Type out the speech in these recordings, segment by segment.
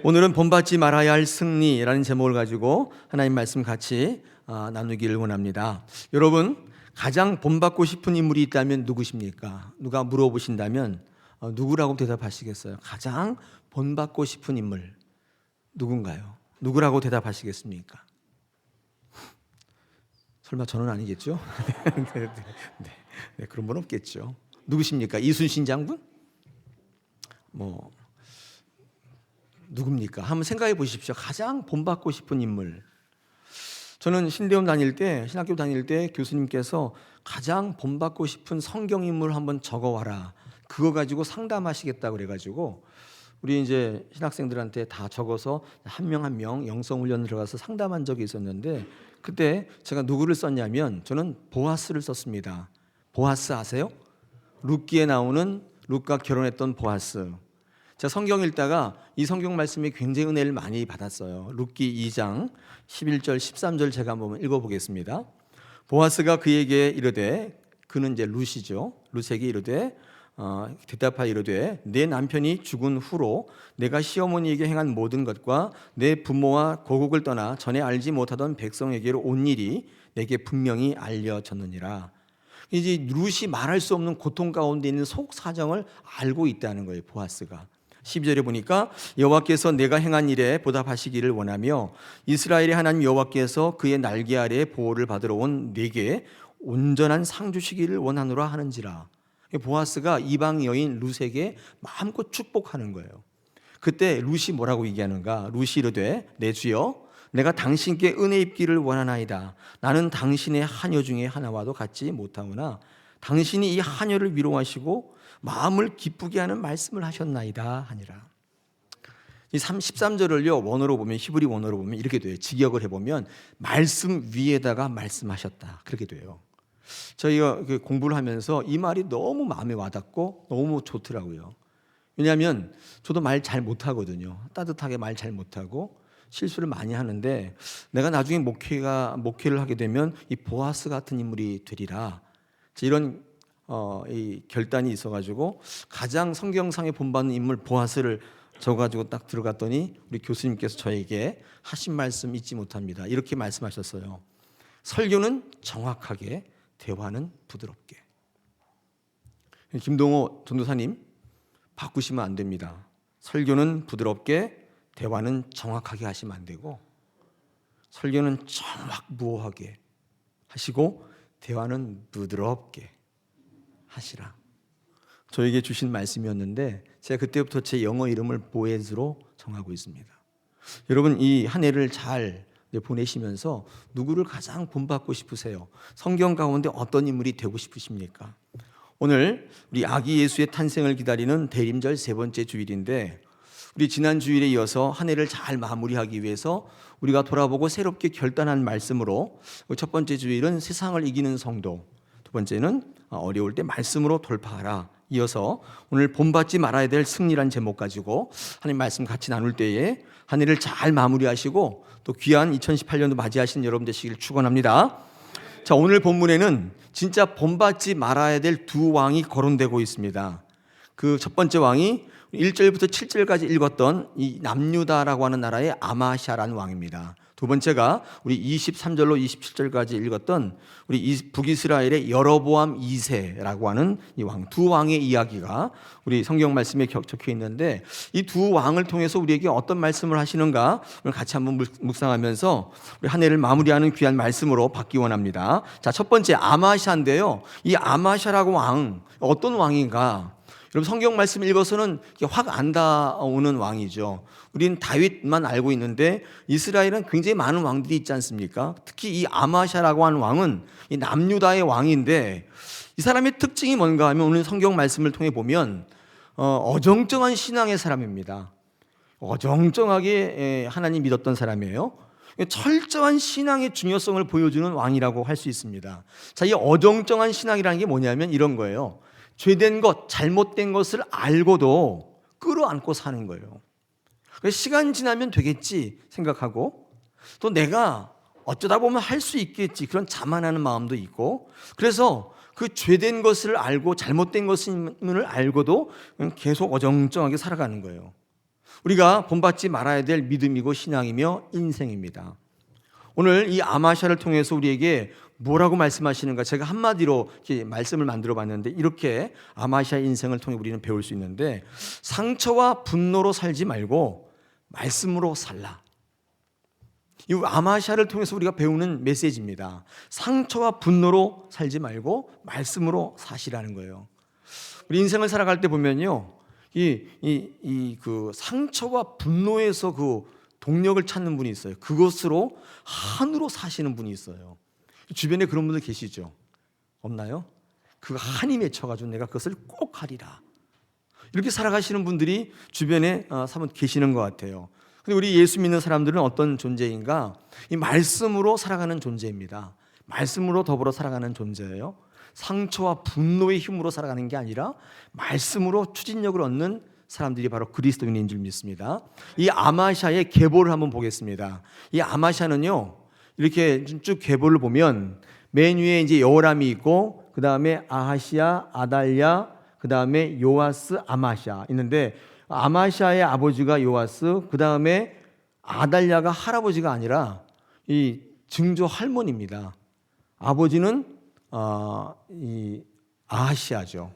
오늘은 본받지 말아야 할 승리라는 제목을 가지고 하나님 말씀 같이 나누기를 원합니다. 여러분, 가장 본받고 싶은 인물이 있다면 누구십니까? 누가 물어보신다면 누구라고 대답하시겠어요? 가장 본받고 싶은 인물 누군가요? 누구라고 대답하시겠습니까? 설마 저는 아니겠죠? 네, 그런 분 없겠죠. 누구십니까? 이순신 장군? 누굽니까? 한번 생각해 보십시오. 가장 본받고 싶은 인물. 저는 신학교 다닐 때 교수님께서 가장 본받고 싶은 성경 인물을 한번 적어와라. 그거 가지고 상담하시겠다고 그래가지고 우리 이제 신학생들한테 다 적어서 한 명 한 명 영성훈련 들어가서 상담한 적이 있었는데, 그때 제가 누구를 썼냐면 저는 보아스를 썼습니다. 보아스 아세요? 룻기에 나오는 룻과 결혼했던 보아스. 제가 성경 읽다가 이 성경 말씀에 굉장히 은혜를 많이 받았어요. 룻기 2장 11절 13절 제가 한번 읽어보겠습니다. 보아스가 그에게 이르되, 그는 이제 룻이죠. 룻에게 이르되 대답하여 이르되, 내 남편이 죽은 후로 내가 시어머니에게 행한 모든 것과 내 부모와 고국을 떠나 전에 알지 못하던 백성에게로 온 일이 내게 분명히 알려졌느니라. 이제 룻이 말할 수 없는 고통 가운데 있는 속 사정을 알고 있다는 거예요. 보아스가 12절에 보니까 여호와께서 내가 행한 일에 보답하시기를 원하며 이스라엘의 하나님 여호와께서 그의 날개 아래에 보호를 받으러 온 내게 온전한 상 주시기를 원하노라 하는지라. 보아스가 이방 여인 룻에게 마음껏 축복하는 거예요. 그때 룻이 뭐라고 얘기하는가? 룻이 이르되, 내 주여, 내가 당신께 은혜 입기를 원하나이다. 나는 당신의 하녀 중에 하나와도 같지 못하오나 당신이 이 하녀를 위로하시고 마음을 기쁘게 하는 말씀을 하셨나이다 하니라. 이 13절을요 원어로 보면, 히브리 원어로 보면 이렇게 돼요. 직역을 해보면 말씀 위에다가 말씀하셨다, 그렇게 돼요. 저희가 공부를 하면서 이 말이 너무 마음에 와닿고 너무 좋더라고요. 왜냐하면 저도 말 잘 못하거든요. 따뜻하게 말 잘 못하고 실수를 많이 하는데, 내가 나중에 목회를 하게 되면 이 보아스 같은 인물이 되리라, 이런 이 결단이 있어가지고 가장 성경상에 본받는 인물 보아스를 적어가지고 딱 들어갔더니 우리 교수님께서 저에게 하신 말씀 잊지 못합니다. 이렇게 말씀하셨어요. 설교는 정확하게, 대화는 부드럽게. 김동호 전도사님, 바꾸시면 안 됩니다. 설교는 부드럽게, 대화는 정확하게 하시면 안 되고, 설교는 정확무오하게 하시고 대화는 부드럽게 하시라. 저에게 주신 말씀이었는데 제가 그때부터 제 영어 이름을 보에즈로 정하고 있습니다. 여러분, 이 한 해를 잘 보내시면서 누구를 가장 본받고 싶으세요? 성경 가운데 어떤 인물이 되고 싶으십니까? 오늘 우리 아기 예수의 탄생을 기다리는 대림절 세 번째 주일인데, 우리 지난 주일에 이어서 한 해를 잘 마무리하기 위해서 우리가 돌아보고 새롭게 결단한 말씀으로, 첫 번째 주일은 세상을 이기는 성도, 두 번째는 어려울 때 말씀으로 돌파하라, 이어서 오늘 본받지 말아야 될 승리란 제목 가지고 하나님 말씀 같이 나눌 때에 한 해를 잘 마무리하시고 또 귀한 2018년도 맞이하시는 여러분 되시길 축원합니다. 자, 오늘 본문에는 진짜 본받지 말아야 될 두 왕이 거론되고 있습니다. 그 첫 번째 왕이 1절부터 7절까지 읽었던 이 남유다라고 하는 나라의 아마샤라는 왕입니다. 두 번째가 우리 23절로 27절까지 읽었던 우리 북이스라엘의 여로보암 2세라고 하는 이 왕, 두 왕의 이야기가 우리 성경 말씀에 적혀 있는데, 이 두 왕을 통해서 우리에게 어떤 말씀을 하시는가 오늘 같이 한번 묵상하면서 우리 한 해를 마무리하는 귀한 말씀으로 받기 원합니다. 자, 첫 번째 아마샤인데요. 이 아마샤라고 왕, 어떤 왕인가? 여러분, 성경 말씀 읽어서는 확 안다오는 왕이죠. 우리는 다윗만 알고 있는데 이스라엘은 굉장히 많은 왕들이 있지 않습니까? 특히 이 아마샤라고 하는 왕은 이 남유다의 왕인데, 이 사람의 특징이 뭔가 하면 오늘 성경 말씀을 통해 보면 어정쩡한 신앙의 사람입니다. 어정쩡하게 하나님 믿었던 사람이에요. 철저한 신앙의 중요성을 보여주는 왕이라고 할 수 있습니다. 자, 이 어정쩡한 신앙이라는 게 뭐냐면 이런 거예요. 죄된 것, 잘못된 것을 알고도 끌어안고 사는 거예요. 시간 지나면 되겠지 생각하고, 또 내가 어쩌다 보면 할 수 있겠지, 그런 자만하는 마음도 있고, 그래서 그 죄된 것을 알고 잘못된 것임을 알고도 계속 어정쩡하게 살아가는 거예요. 우리가 본받지 말아야 될 믿음이고 신앙이며 인생입니다. 오늘 이 아마샤를 통해서 우리에게 뭐라고 말씀하시는가, 제가 한마디로 이렇게 말씀을 만들어 봤는데, 이렇게 아마샤의 인생을 통해 우리는 배울 수 있는데, 상처와 분노로 살지 말고 말씀으로 살라. 이 아마샤를 통해서 우리가 배우는 메시지입니다. 상처와 분노로 살지 말고 말씀으로 사시라는 거예요. 우리 인생을 살아갈 때 보면요, 그 상처와 분노에서 그 동력을 찾는 분이 있어요. 그것으로 한으로 사시는 분이 있어요. 주변에 그런 분들 계시죠? 없나요? 그거 한이 맺혀가지고 내가 그것을 꼭 하리라, 이렇게 살아가시는 분들이 주변에 사뭇 계시는 것 같아요. 근데 우리 예수 믿는 사람들은 어떤 존재인가? 이 말씀으로 살아가는 존재입니다. 말씀으로 더불어 살아가는 존재예요. 상처와 분노의 힘으로 살아가는 게 아니라 말씀으로 추진력을 얻는 사람들이 바로 그리스도인인 줄 믿습니다. 이 아마샤의 계보를 한번 보겠습니다. 이 아마샤는요, 이렇게 쭉 계보를 보면 맨 위에 이제 여호람이 있고, 그 다음에 아하시야, 아달랴, 그 다음에 요아스, 아마샤 있는데, 아마샤의 아버지가 요아스, 그 다음에 아달랴가 할아버지가 아니라 이 증조 할머니입니다. 아버지는 이 아하시야죠.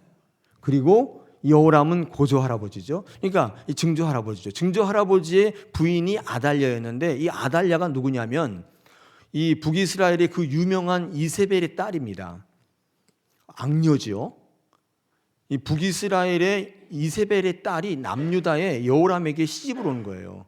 그리고 여호람은 고조 할아버지죠. 그러니까 이 증조 할아버지죠. 증조 할아버지의 부인이 아달랴였는데, 이 아달랴가 누구냐면 이 북이스라엘의 그 유명한 이세벨의 딸입니다. 악녀지요. 이 북이스라엘의 이세벨의 딸이 남유다의 여호람에게 시집을 온 거예요.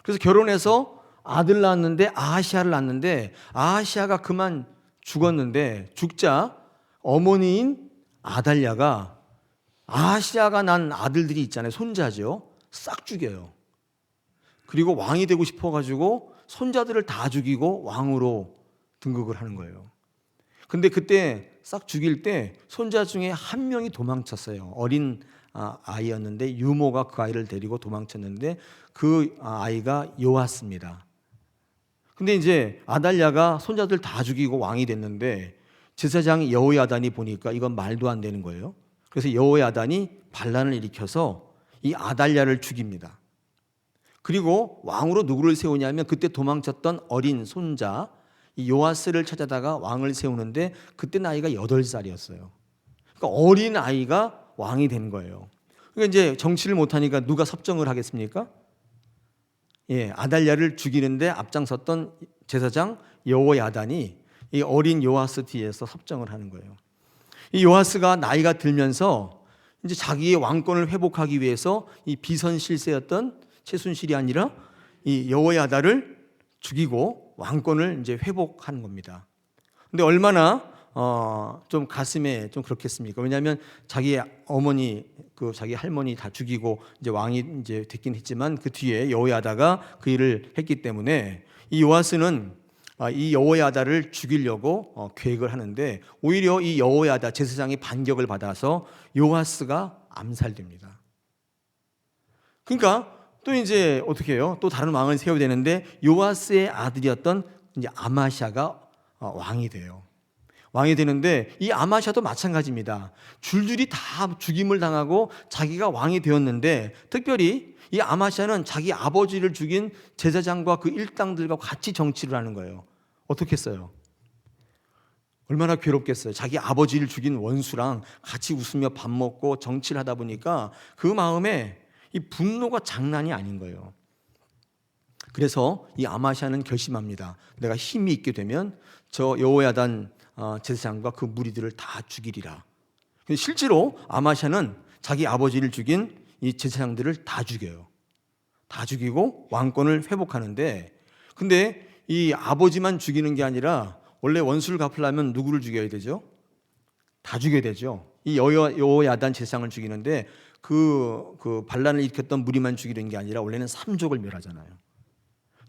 그래서 결혼해서 아들 낳았는데, 아하시아를 낳았는데, 아하시아가 그만 죽었는데, 죽자 어머니인 아달랴가 아하시아가 난 아들들이 있잖아요, 손자죠, 싹 죽여요. 그리고 왕이 되고 싶어가지고 손자들을 다 죽이고 왕으로 등극을 하는 거예요. 근데 그때 싹 죽일 때 손자 중에 한 명이 도망쳤어요. 어린 아이였는데 유모가 그 아이를 데리고 도망쳤는데, 그 아이가 요아스입니다. 근데 이제 아달랴가 손자들 다 죽이고 왕이 됐는데, 제사장 여호야단이 보니까 이건 말도 안 되는 거예요. 그래서 여호야단이 반란을 일으켜서 이 아달랴를 죽입니다. 그리고 왕으로 누구를 세우냐면, 그때 도망쳤던 어린 손자 이 요아스를 찾아다가 왕을 세우는데, 그때 나이가 8살이었어요. 그러니까 어린 아이가 왕이 된 거예요. 그러니까 이제 정치를 못하니까 누가 섭정을 하겠습니까? 아달랴를 죽이는데 앞장섰던 제사장 여호야단이 이 어린 요아스 뒤에서 섭정을 하는 거예요. 이 요아스가 나이가 들면서 이제 자기의 왕권을 회복하기 위해서 이 비선실세였던 최순실이 아니라 이 여호야다를 죽이고 왕권을 이제 회복하는 겁니다. 근데 얼마나 좀 가슴에 좀 그렇겠습니까? 왜냐하면 자기 어머니, 자기 할머니 다 죽이고 이제 왕이 이제 됐긴 했지만, 그 뒤에 여호야다가 그 일을 했기 때문에 이 요아스는 이 여호야다를 죽이려고 계획을 하는데, 오히려 이 여호야다 제사장이 반격을 받아서 요아스가 암살됩니다. 그러니까 또 이제 어떻게 해요? 또 다른 왕을 세워야 되는데, 요아스의 아들이었던 이제 아마샤가 왕이 돼요. 왕이 되는데, 이 아마샤도 마찬가지입니다. 줄줄이 다 죽임을 당하고 자기가 왕이 되었는데, 특별히 이 아마샤는 자기 아버지를 죽인 제사장과 그 일당들과 같이 정치를 하는 거예요. 어떻게 했어요? 얼마나 괴롭겠어요. 자기 아버지를 죽인 원수랑 같이 웃으며 밥 먹고 정치를 하다 보니까 그 마음에 이 분노가 장난이 아닌 거예요. 그래서 이 아마샤는 결심합니다. 내가 힘이 있게 되면 저 여호야단 제사장과 그 무리들을 다 죽이리라. 근데 실제로 아마샤는 자기 아버지를 죽인 이 제사장들을 다 죽여요. 다 죽이고 왕권을 회복하는데, 근데 이 아버지만 죽이는 게 아니라 원래 원수를 갚으려면 누구를 죽여야 되죠? 다 죽여야 되죠. 이 여호야단 제사장을 죽이는데, 그 반란을 일으켰던 무리만 죽이는 게 아니라 원래는 3족을 멸하잖아요.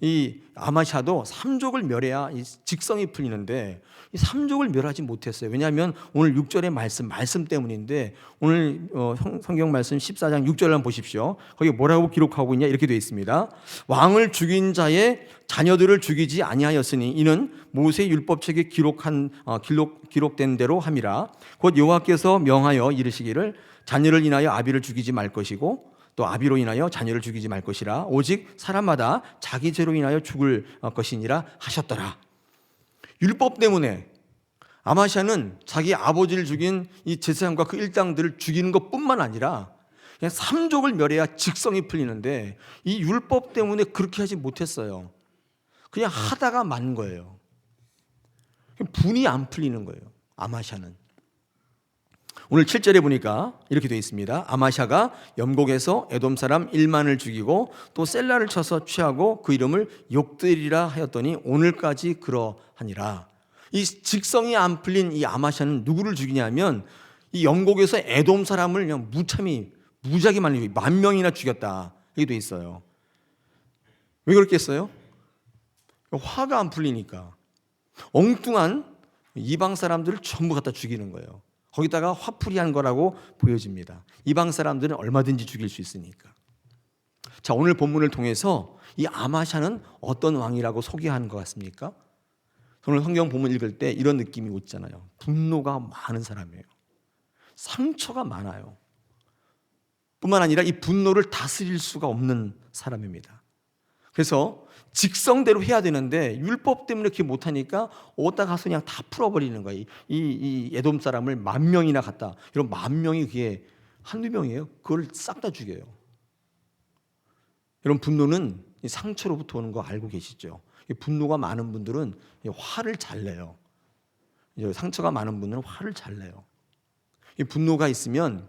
이 아마샤도 3족을 멸해야 이 직성이 풀리는데, 이 3족을 멸하지 못했어요. 왜냐하면 오늘 6절의 말씀 때문인데, 오늘 성경 말씀 14장 6절 한번 보십시오. 거기 뭐라고 기록하고 있냐, 이렇게 되어 있습니다. 왕을 죽인 자의 자녀들을 죽이지 아니하였으니 이는 모세 율법책에 기록된 대로 함이라. 곧 여호와께서 명하여 이르시기를 자녀를 인하여 아비를 죽이지 말 것이고 또 아비로 인하여 자녀를 죽이지 말 것이라 오직 사람마다 자기 죄로 인하여 죽을 것이니라 하셨더라. 율법 때문에 아마시아는 자기 아버지를 죽인 이 제사장과 그 일당들을 죽이는 것뿐만 아니라 그냥 삼족을 멸해야 직성이 풀리는데 이 율법 때문에 그렇게 하지 못했어요. 그냥 하다가 만 거예요. 분이 안 풀리는 거예요. 아마시아는. 오늘 7절에 보니까 이렇게 되어 있습니다. 아마시아가 염곡에서 에돔 사람 1만을 죽이고 또 셀라를 쳐서 취하고 그 이름을 욕들이라 하였더니 오늘까지 그러하니라. 이 직성이 안 풀린 이 아마시아는 누구를 죽이냐면 이 영국에서 에돔 사람을 그냥 무지하게 많이 죽이고 10,000명이나 죽였다. 이게 돼 있어요. 왜 그렇게 했어요? 화가 안 풀리니까. 엉뚱한 이방 사람들을 전부 갖다 죽이는 거예요. 거기다가 화풀이한 거라고 보여집니다. 이방 사람들은 얼마든지 죽일 수 있으니까. 자, 오늘 본문을 통해서 이 아마시아는 어떤 왕이라고 소개하는 것 같습니까? 오늘 성경 본문 읽을 때 이런 느낌이 오잖아요. 분노가 많은 사람이에요. 상처가 많아요. 뿐만 아니라 이 분노를 다스릴 수가 없는 사람입니다. 그래서 직성대로 해야 되는데 율법 때문에 그렇게 못하니까 어디다 가서 그냥 다 풀어버리는 거예요. 이 에돔 사람을 10,000명이나 갖다. 이런 10,000명이 그게 한두 명이에요. 그걸 싹 다 죽여요. 이런 분노는 상처로부터 오는 거 알고 계시죠? 분노가 많은 분들은 화를 잘 내요. 상처가 많은 분들은 화를 잘 내요. 이 분노가 있으면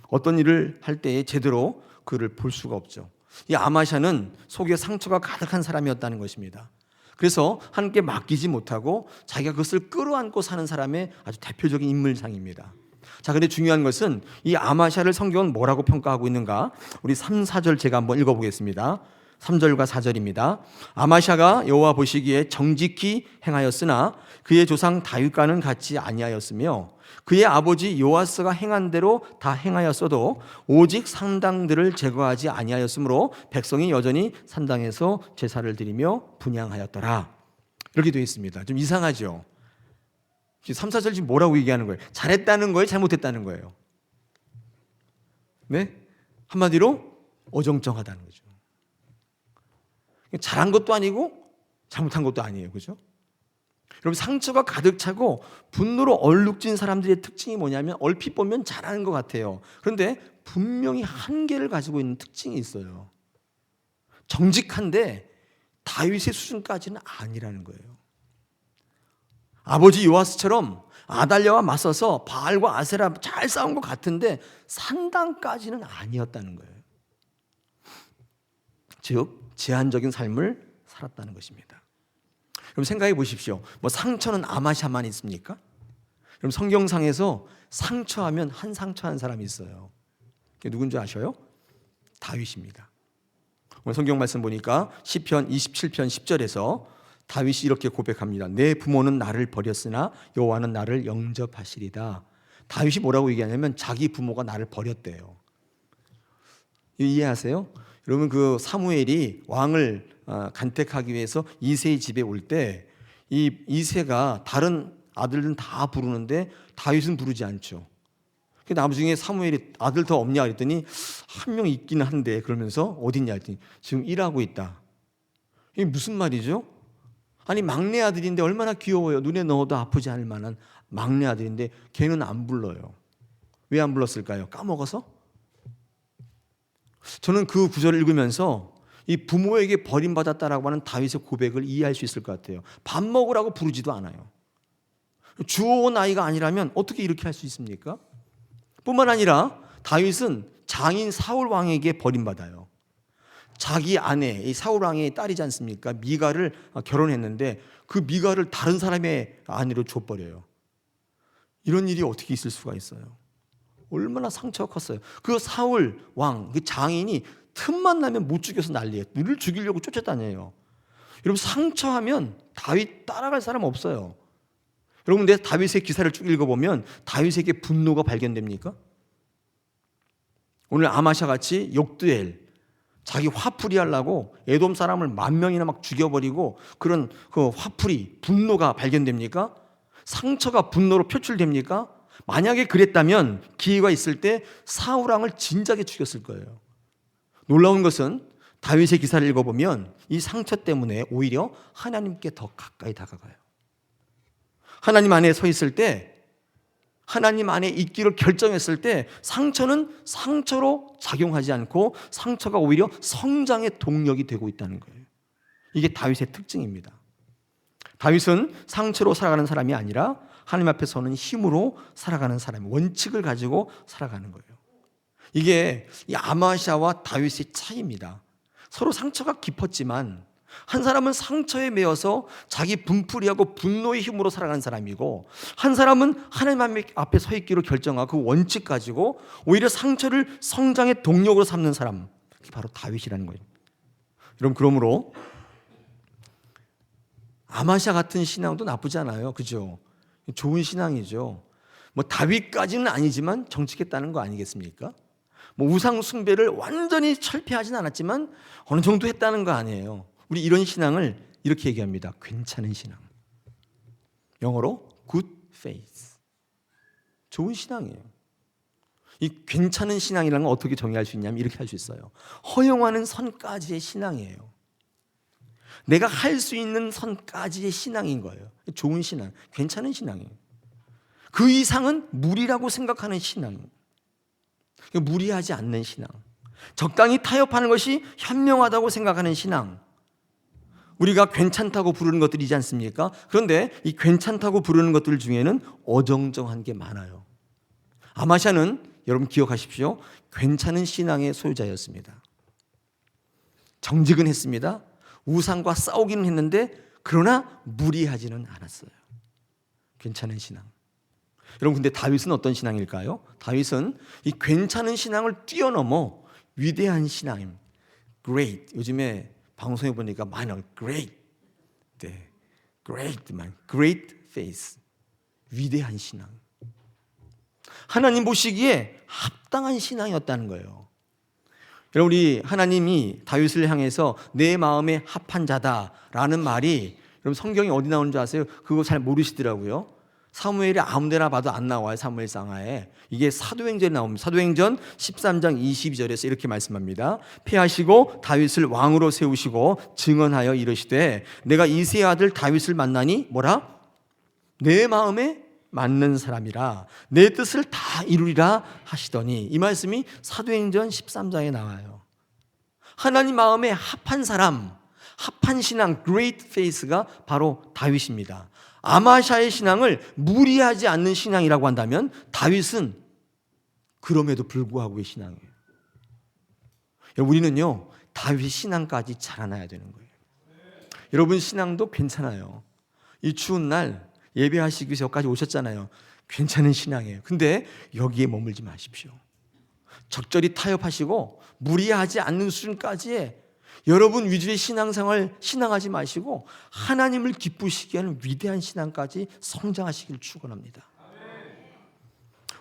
어떤 일을 할 때에 제대로 그를 볼 수가 없죠. 이 아마시아는 속에 상처가 가득한 사람이었다는 것입니다. 그래서 하나님께 맡기지 못하고 자기가 그것을 끌어안고 사는 사람의 아주 대표적인 인물상입니다. 자, 근데 중요한 것은 이 아마시아를 성경은 뭐라고 평가하고 있는가? 우리 3, 4절 제가 한번 읽어보겠습니다. 3절과 4절입니다. 아마시아가 여호와 보시기에 정직히 행하였으나 그의 조상 다윗과는 같이 아니하였으며 그의 아버지 요아스가 행한 대로 다 행하였어도 오직 산당들을 제거하지 아니하였으므로 백성이 여전히 산당에서 제사를 드리며 분향하였더라. 이렇게 되어 있습니다. 좀 이상하죠? 3, 4절 지금 뭐라고 얘기하는 거예요? 잘했다는 거예요? 잘못했다는 거예요? 네? 한마디로 어정쩡하다는 거죠. 잘한 것도 아니고 잘못한 것도 아니에요. 그죠? 여러분, 상처가 가득 차고 분노로 얼룩진 사람들의 특징이 뭐냐면 얼핏 보면 잘하는 것 같아요. 그런데 분명히 한계를 가지고 있는 특징이 있어요. 정직한데 다윗의 수준까지는 아니라는 거예요. 아버지 요아스처럼 아달랴와 맞서서 바알과 아세라 잘 싸운 것 같은데 산당까지는 아니었다는 거예요. 즉 제한적인 삶을 살았다는 것입니다. 그럼 생각해 보십시오. 뭐 상처는 아마시아만 있습니까? 그럼 성경상에서 상처하면 한 상처한 사람이 있어요. 그게 누군지 아셔요? 다윗입니다. 오늘 성경 말씀 보니까 시편 27편 10절에서 다윗이 이렇게 고백합니다. 내 부모는 나를 버렸으나 여호와는 나를 영접하시리다. 다윗이 뭐라고 얘기하냐면 자기 부모가 나를 버렸대요. 이해하세요? 여러분, 그 사무엘이 왕을 간택하기 위해서 이새의 집에 올 때 이 이새가 다른 아들들은 다 부르는데 다윗은 부르지 않죠. 나중에 사무엘이 아들 더 없냐 그랬더니 한 명 있기는 한데 그러면서 어딨냐 했더니 지금 일하고 있다. 이게 무슨 말이죠? 아니, 막내 아들인데 얼마나 귀여워요. 눈에 넣어도 아프지 않을 만한 막내 아들인데 걔는 안 불러요. 왜 안 불렀을까요? 까먹어서? 저는 그 구절을 읽으면서 이 부모에게 버림받았다라고 하는 다윗의 고백을 이해할 수 있을 것 같아요. 밥 먹으라고 부르지도 않아요. 주워온 아이가 아니라면 어떻게 이렇게 할 수 있습니까? 뿐만 아니라 다윗은 장인 사울 왕에게 버림받아요. 자기 아내, 이 사울 왕의 딸이지 않습니까? 미가를 결혼했는데 그 미가를 다른 사람의 아내로 줘버려요. 이런 일이 어떻게 있을 수가 있어요? 얼마나 상처가 컸어요. 그 사울 왕, 그 장인이 틈만 나면 못 죽여서 난리예요. 늘 죽이려고 쫓아다녀요. 여러분, 상처하면 다윗 따라갈 사람 없어요. 여러분, 내 다윗의 기사를 쭉 읽어보면 다윗에게 분노가 발견됩니까? 오늘 아마샤 같이 욕드엘, 자기 화풀이 하려고 에돔 사람을 10,000명이나 막 죽여버리고 그런 그 화풀이, 분노가 발견됩니까? 상처가 분노로 표출됩니까? 만약에 그랬다면 기회가 있을 때 사울 왕을 진작에 죽였을 거예요. 놀라운 것은 다윗의 기사를 읽어보면 이 상처 때문에 오히려 하나님께 더 가까이 다가가요. 하나님 안에 서 있을 때, 하나님 안에 있기를 결정했을 때 상처는 상처로 작용하지 않고 상처가 오히려 성장의 동력이 되고 있다는 거예요. 이게 다윗의 특징입니다. 다윗은 상처로 살아가는 사람이 아니라 하나님 앞에 서는 힘으로 살아가는 사람, 원칙을 가지고 살아가는 거예요. 이게 이 아마시아와 다윗의 차이입니다. 서로 상처가 깊었지만 한 사람은 상처에 매여서 자기 분풀이하고 분노의 힘으로 살아가는 사람이고, 한 사람은 하나님 앞에 서 있기로 결정하고 그 원칙 가지고 오히려 상처를 성장의 동력으로 삼는 사람, 그게 바로 다윗이라는 거예요. 여러분, 그러므로 아마시아 같은 신앙도 나쁘지 않아요. 그죠? 좋은 신앙이죠. 뭐 다윗까지는 아니지만 정직했다는 거 아니겠습니까? 뭐 우상 숭배를 완전히 철폐하진 않았지만 어느 정도 했다는 거 아니에요. 우리 이런 신앙을 이렇게 얘기합니다. 괜찮은 신앙. 영어로 good faith. 좋은 신앙이에요. 이 괜찮은 신앙이라는 건 어떻게 정의할 수 있냐면 이렇게 할 수 있어요. 허용하는 선까지의 신앙이에요. 내가 할 수 있는 선까지의 신앙인 거예요. 좋은 신앙, 괜찮은 신앙이에요. 그 이상은 무리라고 생각하는 신앙, 무리하지 않는 신앙, 적당히 타협하는 것이 현명하다고 생각하는 신앙. 우리가 괜찮다고 부르는 것들이지 않습니까? 그런데 이 괜찮다고 부르는 것들 중에는 어정쩡한 게 많아요. 아마시아는 여러분 기억하십시오. 괜찮은 신앙의 소유자였습니다. 정직은 했습니다. 우상과 싸우기는 했는데 그러나 무리하지는 않았어요. 괜찮은 신앙. 여러분, 근데 다윗은 어떤 신앙일까요? 다윗은 이 괜찮은 신앙을 뛰어넘어 위대한 신앙임. Great. 요즘에 방송에 보니까 많이 Great. 네. Great faith. 위대한 신앙. 하나님 보시기에 합당한 신앙이었다는 거예요. 여러분, 우리 하나님이 다윗을 향해서 내 마음에 합한 자다라는 말이, 여러분 성경이 어디 나오는 줄 아세요? 그거 잘 모르시더라고요. 사무엘이 아무 데나 봐도 안 나와요. 사무엘상하에. 이게 사도행전에 나옵니다. 사도행전 13장 22절에서 이렇게 말씀합니다. 패하시고 다윗을 왕으로 세우시고 증언하여 이르시되 내가 이새의 아들 다윗을 만나니 뭐라? 내 마음에 맞는 사람이라 내 뜻을 다 이루리라 하시더니, 이 말씀이 사도행전 13장에 나와요. 하나님 마음에 합한 사람, 합한 신앙, great faith가 바로 다윗입니다. 아마시아의 신앙을 무리하지 않는 신앙이라고 한다면 다윗은 그럼에도 불구하고의 신앙이에요. 우리는요, 다윗 신앙까지 자라나야 되는 거예요. 여러분 신앙도 괜찮아요. 이 추운 날 예배하시기 위해서 여기까지 오셨잖아요. 괜찮은 신앙이에요. 근데 여기에 머물지 마십시오. 적절히 타협하시고 무리하지 않는 수준까지의 여러분 위주의 신앙생활 신앙하지 마시고 하나님을 기쁘시게 하는 위대한 신앙까지 성장하시길 축원합니다.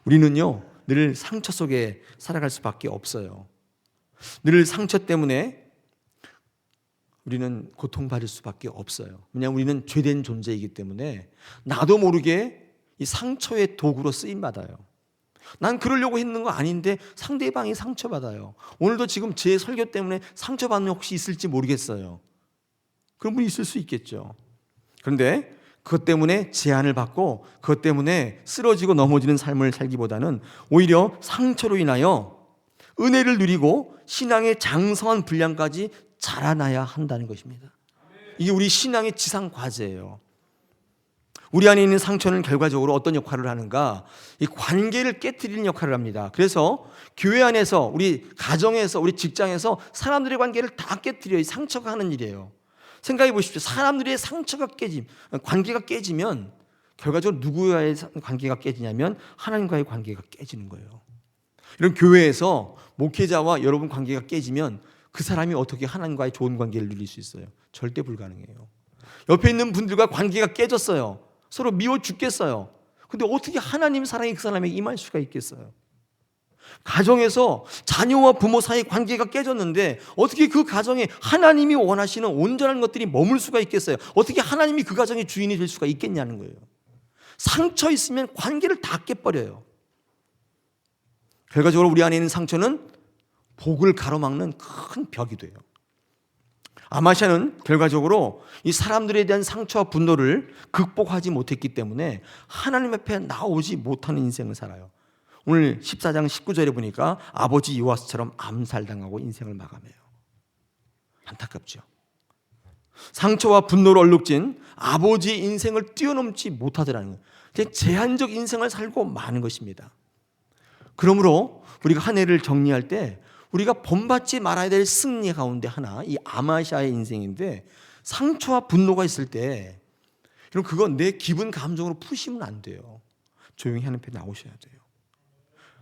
우리는요, 늘 상처 속에 살아갈 수밖에 없어요. 늘 상처 때문에 우리는 고통받을 수밖에 없어요. 왜냐하면 우리는 죄된 존재이기 때문에 나도 모르게 이 상처의 도구로 쓰임받아요. 난 그러려고 했는 거 아닌데 상대방이 상처받아요. 오늘도 지금 제 설교 때문에 상처받는 혹시 있을지 모르겠어요. 그런 분이 있을 수 있겠죠. 그런데 그것 때문에 제한을 받고 그것 때문에 쓰러지고 넘어지는 삶을 살기보다는 오히려 상처로 인하여 은혜를 누리고 신앙의 장성한 분량까지 자라나야 한다는 것입니다. 이게 우리 신앙의 지상 과제예요. 우리 안에 있는 상처는 결과적으로 어떤 역할을 하는가? 이 관계를 깨트리는 역할을 합니다. 그래서 교회 안에서, 우리 가정에서, 우리 직장에서 사람들의 관계를 다 깨트려요. 상처가 하는 일이에요. 생각해 보십시오. 사람들의 상처가 관계가 깨지면 결과적으로 누구와의 관계가 깨지냐면 하나님과의 관계가 깨지는 거예요. 이런 교회에서 목회자와 여러분 관계가 깨지면 그 사람이 어떻게 하나님과의 좋은 관계를 누릴 수 있어요? 절대 불가능해요. 옆에 있는 분들과 관계가 깨졌어요. 서로 미워 죽겠어요. 근데 어떻게 하나님 사랑이 그 사람에게 임할 수가 있겠어요? 가정에서 자녀와 부모 사이 관계가 깨졌는데 어떻게 그 가정에 하나님이 원하시는 온전한 것들이 머물 수가 있겠어요? 어떻게 하나님이 그 가정의 주인이 될 수가 있겠냐는 거예요. 상처 있으면 관계를 다 깨버려요. 결과적으로 우리 안에 있는 상처는 복을 가로막는 큰 벽이 돼요. 아마샤는 결과적으로 이 사람들에 대한 상처와 분노를 극복하지 못했기 때문에 하나님 앞에 나오지 못하는 인생을 살아요. 오늘 14장 19절에 보니까 아버지 요아스처럼 암살당하고 인생을 마감해요. 안타깝죠. 상처와 분노로 얼룩진 아버지의 인생을 뛰어넘지 못하더라는 거예요. 그냥 제한적 인생을 살고 마는 것입니다. 그러므로 우리가 한 해를 정리할 때 우리가 본받지 말아야 될 승리 가운데 하나, 이 아마샤의 인생인데, 상처와 분노가 있을 때 그럼 그건 내 기분 감정으로 푸시면 안 돼요. 조용히 하나님 앞에 나오셔야 돼요.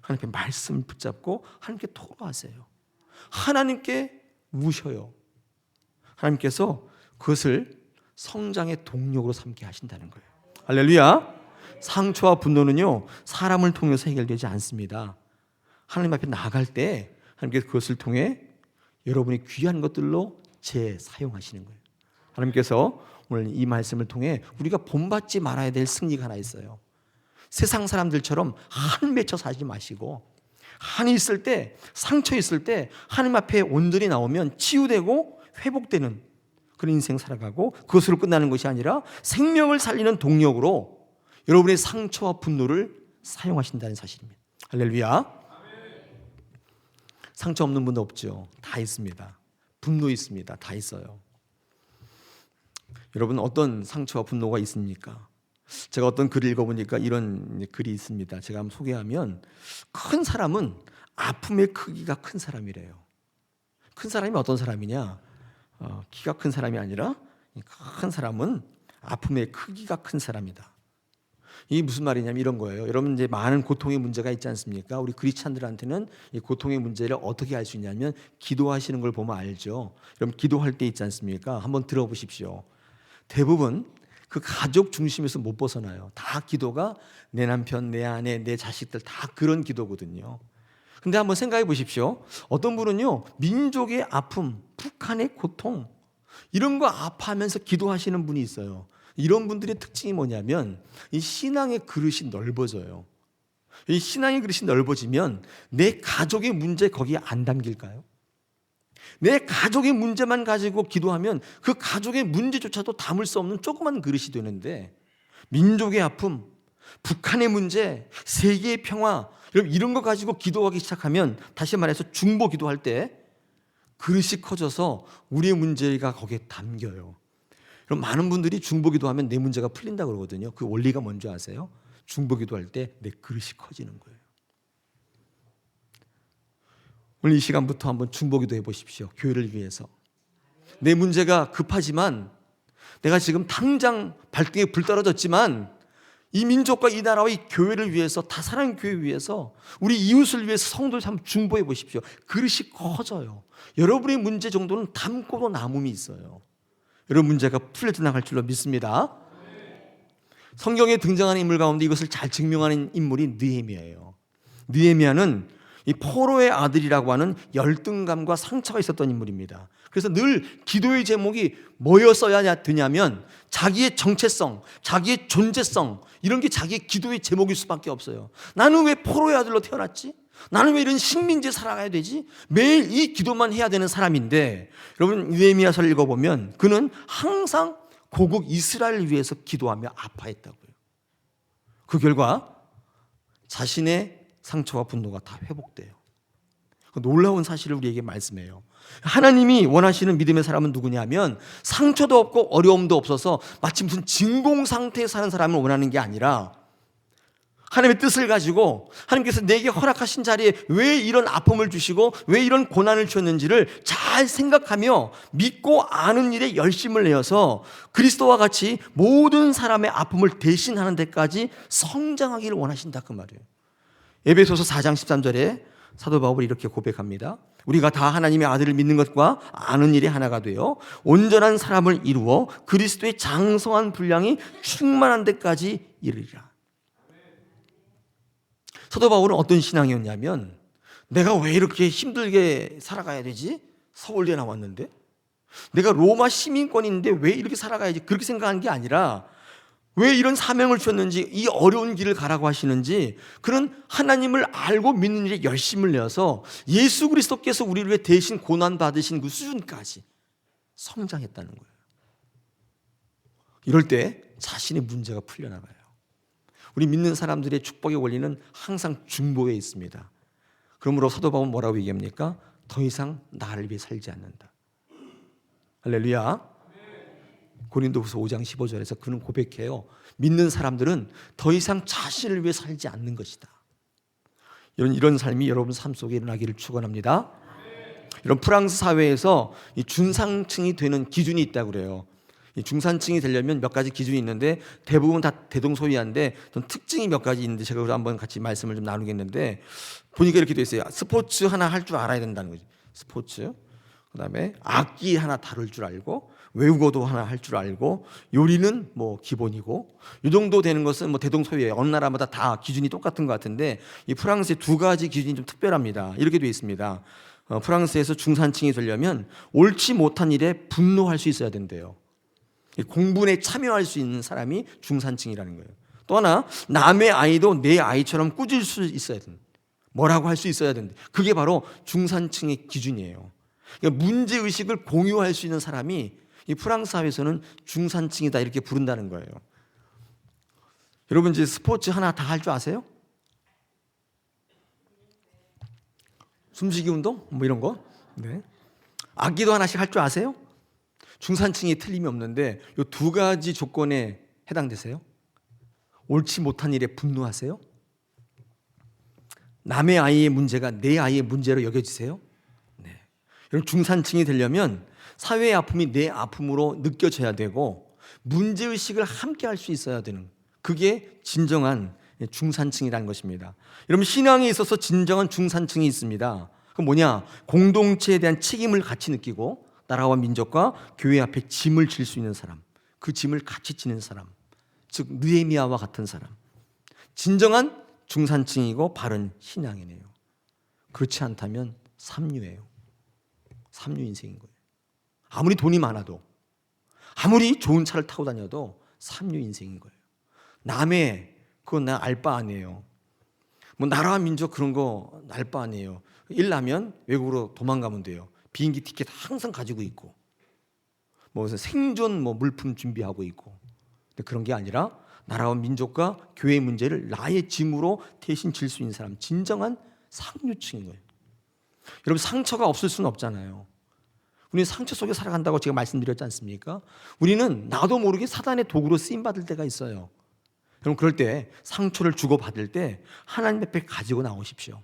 하나님 앞에 말씀을 붙잡고 하나님께 토로하세요. 하나님께 우셔요. 하나님께서 그것을 성장의 동력으로 삼게 하신다는 거예요. 할렐루야. 상처와 분노는요, 사람을 통해서 해결되지 않습니다. 하나님 앞에 나아갈 때 하나님께서 그것을 통해 여러분이 귀한 것들로 재사용하시는 거예요. 하나님께서 오늘 이 말씀을 통해 우리가 본받지 말아야 될 승리가 하나 있어요. 세상 사람들처럼 한 맺혀 살지 마시고, 한이 있을 때, 상처 있을 때 하나님 앞에 온전히 나오면 치유되고 회복되는 그런 인생 살아가고, 그것으로 끝나는 것이 아니라 생명을 살리는 동력으로 여러분의 상처와 분노를 사용하신다는 사실입니다. 할렐루야. 상처 없는 분 없죠. 다 있습니다. 분노 있습니다. 다 있어요. 여러분, 어떤 상처와 분노가 있습니까? 제가 어떤 글을 읽어보니까 이런 글이 있습니다. 제가 한번 소개하면, 큰 사람은 아픔의 크기가 큰 사람이래요. 큰 사람이 어떤 사람이냐? 키가 큰 사람이 아니라 큰 사람은 아픔의 크기가 큰 사람이다. 이게 무슨 말이냐면 이런 거예요. 여러분, 이제 많은 고통의 문제가 있지 않습니까? 우리 크리스찬들한테는 이 고통의 문제를 어떻게 알 수 있냐면 기도하시는 걸 보면 알죠. 여러분, 기도할 때 있지 않습니까? 한번 들어보십시오. 대부분 그 가족 중심에서 못 벗어나요. 다 기도가 내 남편, 내 아내, 내 자식들 다 그런 기도거든요. 근데 한번 생각해 보십시오. 어떤 분은요, 민족의 아픔, 북한의 고통, 이런 거 아파하면서 기도하시는 분이 있어요. 이런 분들의 특징이 뭐냐면 이 신앙의 그릇이 넓어져요. 이 신앙의 그릇이 넓어지면 내 가족의 문제 거기에 안 담길까요? 내 가족의 문제만 가지고 기도하면 그 가족의 문제조차도 담을 수 없는 조그만 그릇이 되는데, 민족의 아픔, 북한의 문제, 세계의 평화, 이런 거 가지고 기도하기 시작하면, 다시 말해서 중보 기도할 때 그릇이 커져서 우리의 문제가 거기에 담겨요. 그럼 많은 분들이 중보 기도하면 내 문제가 풀린다고 그러거든요. 그 원리가 뭔지 아세요? 중보 기도할 때 내 그릇이 커지는 거예요. 오늘 이 시간부터 한번 중보 기도해 보십시오. 교회를 위해서. 내 문제가 급하지만, 내가 지금 당장 발등에 불 떨어졌지만 이 민족과 이 나라와 이 교회를 위해서, 다 사랑하는 교회 위해서, 우리 이웃을 위해서 성도를 한번 중보해 보십시오. 그릇이 커져요. 여러분의 문제 정도는 담고도 남음이 있어요. 여러분 문제가 풀려져 나갈 줄로 믿습니다. 성경에 등장하는 인물 가운데 이것을 잘 증명하는 인물이 느헤미야예요. 느헤미야는 이 포로의 아들이라고 하는 열등감과 상처가 있었던 인물입니다. 그래서 늘 기도의 제목이 뭐였어야 되냐면 자기의 정체성, 자기의 존재성, 이런 게 자기의 기도의 제목일 수밖에 없어요. 나는 왜 포로의 아들로 태어났지? 나는 왜 이런 식민지에 살아가야 되지? 매일 이 기도만 해야 되는 사람인데, 여러분 느헤미야서를 읽어보면 그는 항상 고국 이스라엘을 위해서 기도하며 아파했다고요. 그 결과 자신의 상처와 분노가 다 회복돼요. 놀라운 사실을 우리에게 말씀해요. 하나님이 원하시는 믿음의 사람은 누구냐면, 상처도 없고 어려움도 없어서 마치 무슨 진공 상태에 사는 사람을 원하는 게 아니라, 하나님의 뜻을 가지고 하나님께서 내게 허락하신 자리에 왜 이런 아픔을 주시고 왜 이런 고난을 주셨는지를 잘 생각하며 믿고 아는 일에 열심을 내어서 그리스도와 같이 모든 사람의 아픔을 대신하는 데까지 성장하기를 원하신다, 그 말이에요. 에베소서 4장 13절에 사도 바울이 이렇게 고백합니다. 우리가 다 하나님의 아들을 믿는 것과 아는 일이 하나가 되어 온전한 사람을 이루어 그리스도의 장성한 분량이 충만한 데까지 이르리라. 사도 바울은 어떤 신앙이었냐면, 내가 왜 이렇게 힘들게 살아가야 되지? 서울대 나왔는데. 내가 로마 시민권인데 왜 이렇게 살아가야지? 그렇게 생각하는 게 아니라, 왜 이런 사명을 주셨는지, 이 어려운 길을 가라고 하시는지, 그런 하나님을 알고 믿는 일에 열심을 내어서 예수 그리스도께서 우리를 위해 대신 고난받으신 그 수준까지 성장했다는 거예요. 이럴 때 자신의 문제가 풀려나가요. 우리 믿는 사람들의 축복의 원리는 항상 중보에 있습니다. 그러므로 사도 바울은 뭐라고 얘기합니까? 더 이상 나를 위해 살지 않는다. 할렐루야. 고린도후서 5장 15절에서 그는 고백해요. 믿는 사람들은 더 이상 자신을 위해 살지 않는 것이다. 이런 삶이 여러분 삶 속에 일어나기를 축원합니다. 이런 프랑스 사회에서 이 중산층이 되는 기준이 있다고 그래요. 이 중산층이 되려면 몇 가지 기준이 있는데 대부분 다 대동소이한데 특징이 몇 가지 있는데 제가 한번 같이 말씀을 좀 나누겠는데, 보니까 이렇게 돼 있어요. 스포츠 하나 할 줄 알아야 된다는 거지. 스포츠. 그다음에 악기 하나 다룰 줄 알고, 외국어도 하나 할 줄 알고, 요리는 뭐 기본이고, 이 정도 되는 것은 뭐 대동소이예요. 어느 나라마다 다 기준이 똑같은 것 같은데 이 프랑스의 두 가지 기준이 좀 특별합니다. 이렇게 돼 있습니다. 프랑스에서 중산층이 되려면 옳지 못한 일에 분노할 수 있어야 된대요. 공분에 참여할 수 있는 사람이 중산층이라는 거예요. 또 하나, 남의 아이도 내 아이처럼 꾸질 수 있어야 된다. 뭐라고 할 수 있어야 된다. 그게 바로 중산층의 기준이에요. 그러니까 문제의식을 공유할 수 있는 사람이 이 프랑스 사회에서는 중산층이다 이렇게 부른다는 거예요. 여러분 이제 스포츠 하나 다 할 줄 아세요? 숨쉬기 운동? 뭐 이런 거? 네. 악기도 하나씩 할 줄 아세요? 중산층이 틀림이 없는데 이 두 가지 조건에 해당되세요? 옳지 못한 일에 분노하세요? 남의 아이의 문제가 내 아이의 문제로 여겨지세요? 네. 여러분 중산층이 되려면 사회의 아픔이 내 아픔으로 느껴져야 되고 문제의식을 함께 할 수 있어야 되는, 그게 진정한 중산층이라는 것입니다. 여러분 신앙에 있어서 진정한 중산층이 있습니다. 그건 뭐냐? 공동체에 대한 책임을 같이 느끼고 나라와 민족과 교회 앞에 짐을 질 수 있는 사람, 그 짐을 같이 지는 사람, 즉 느헤미야와 같은 사람, 진정한 중산층이고 바른 신앙이네요. 그렇지 않다면 삼류예요. 삼류 인생인 거예요. 아무리 돈이 많아도, 아무리 좋은 차를 타고 다녀도 삼류 인생인 거예요. 남의 그건 나 알 바 아니에요. 뭐 나라와 민족 그런 거 알 바 아니에요. 일 나면 외국으로 도망가면 돼요. 비행기 티켓 항상 가지고 있고, 뭐 생존 뭐 물품 준비하고 있고. 근데 그런 게 아니라 나라와 민족과 교회의 문제를 나의 짐으로 대신 질 수 있는 사람, 진정한 상류층인 거예요. 여러분 상처가 없을 수는 없잖아요. 우리는 상처 속에 살아간다고 제가 말씀드렸지 않습니까? 우리는 나도 모르게 사단의 도구로 쓰임받을 때가 있어요. 여러분 그럴 때 상처를 주고받을 때 하나님 앞에 가지고 나오십시오.